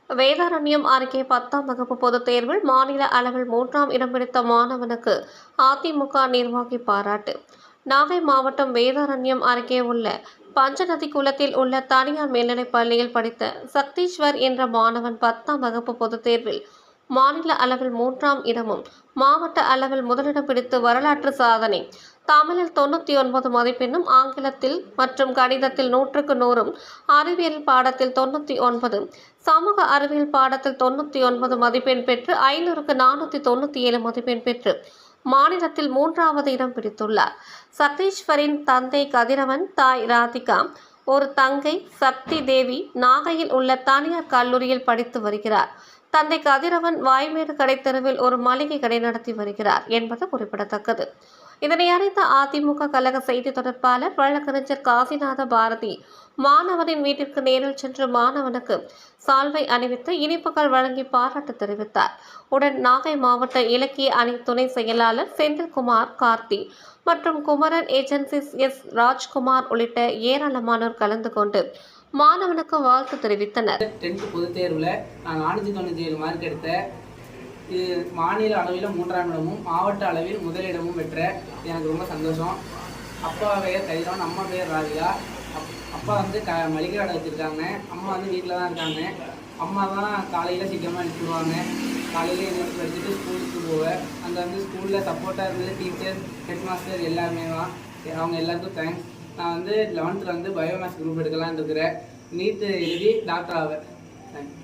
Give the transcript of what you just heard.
வேதாரண்யம் அருகே 10ஆம் வகுப்பு பொதுத் தேர்வில் மாநில அளவில் 3ஆம் இடம் பிடித்த மாணவனுக்கு அதிமுக நிர்வாகி பாராட்டு. நாகை மாவட்டம் வேதாரண்யம் அருகே உள்ள பஞ்சநதி குளத்தில் உள்ள தனியார் மேல்நிலைப் பள்ளியில் படித்த சக்தீஸ்வர் என்ற மாணவன் 10ஆம் வகுப்பு பொதுத் தேர்வில் மாநில அளவில் 3ஆம் இடமும் மாவட்ட அளவில் முதலிடம் பிடித்து வரலாற்று சாதனை. தமிழில் 99 மதிப்பெண்ணும், ஆங்கிலத்தில் மற்றும் கணிதத்தில் 100க்கு 100ம், அறிவியல் பாடத்தில் 99, சமூக அறிவியல் பாடத்தில் 99 மதிப்பெண் பெற்று 500க்கு 497 மதிப்பெண் பெற்று மாநிலத்தில் 3வது இடம் பிடித்துள்ளார். சக்தீஸ்வரின் தந்தை கதிரவன், தாய் ராதிகா, ஒரு தங்கை சக்தி தேவி நாகையில் உள்ள தனியார் கல்லூரியில் படித்து வருகிறார். தந்தை கதிரவன் வாய்மேடு கடைத்தெருவில் ஒரு மளிகை கடை நடத்தி வருகிறார் என்பது குறிப்பிடத்தக்கது. இதனை அறிந்த அதிமுக கழக செய்தி தொடர்பாளர் வழக்கறிஞர் காசிநாத பாரதி மாணவனின் வீட்டிற்கு நேரில் சென்று மாணவனுக்கு சால்வை அணிவித்து இனிப்புகள் வழங்கி பாராட்டு தெரிவித்தார். உடன் நாகை மாவட்ட இலக்கிய அணி துணை செயலாளர் செந்தில்குமார், கார்த்தி மற்றும் குமரன் ஏஜென்சிஸ் எஸ். ராஜ்குமார் உள்ளிட்ட ஏராளமானோர் கலந்து கொண்டு மாணவனுக்கு வாழ்த்து தெரிவித்தனர். 10th பொதுத் தேர்வில் நான் 497 மார்க் எடுத்தேன். இது மாநில அளவில் 3ஆம் இடமும் மாவட்ட அளவில் முதலிடமும் பெற்ற எனக்கு ரொம்ப சந்தோஷம். அப்பா பெயர் கதிரவன், அம்மா பெயர் ராதிகா. அப்பா வந்து மளிகை கடை வச்சுருக்காங்க. அம்மா வந்து வீட்டில் தான் இருக்காங்க. அம்மா தான் காலையில் சீக்கிரமாக அனுப்பிடுவாங்க. காலையில் எங்களுக்கு படிச்சுட்டு ஸ்கூலுக்கு போவேன். அங்கே வந்து ஸ்கூலில் சப்போர்ட்டாக இருந்தது டீச்சர், ஹெட் மாஸ்டர் எல்லாருமே தான். அவங்க எல்லாத்துக்கும் தேங்க்ஸ். நான் வந்து 11th வந்து பயோமேத்ஸ் குரூப் எடுக்கலான்னு இருக்கிறேன். நீட் எழுதி டாக்டர் ஆவேன். தேங்க்யூ.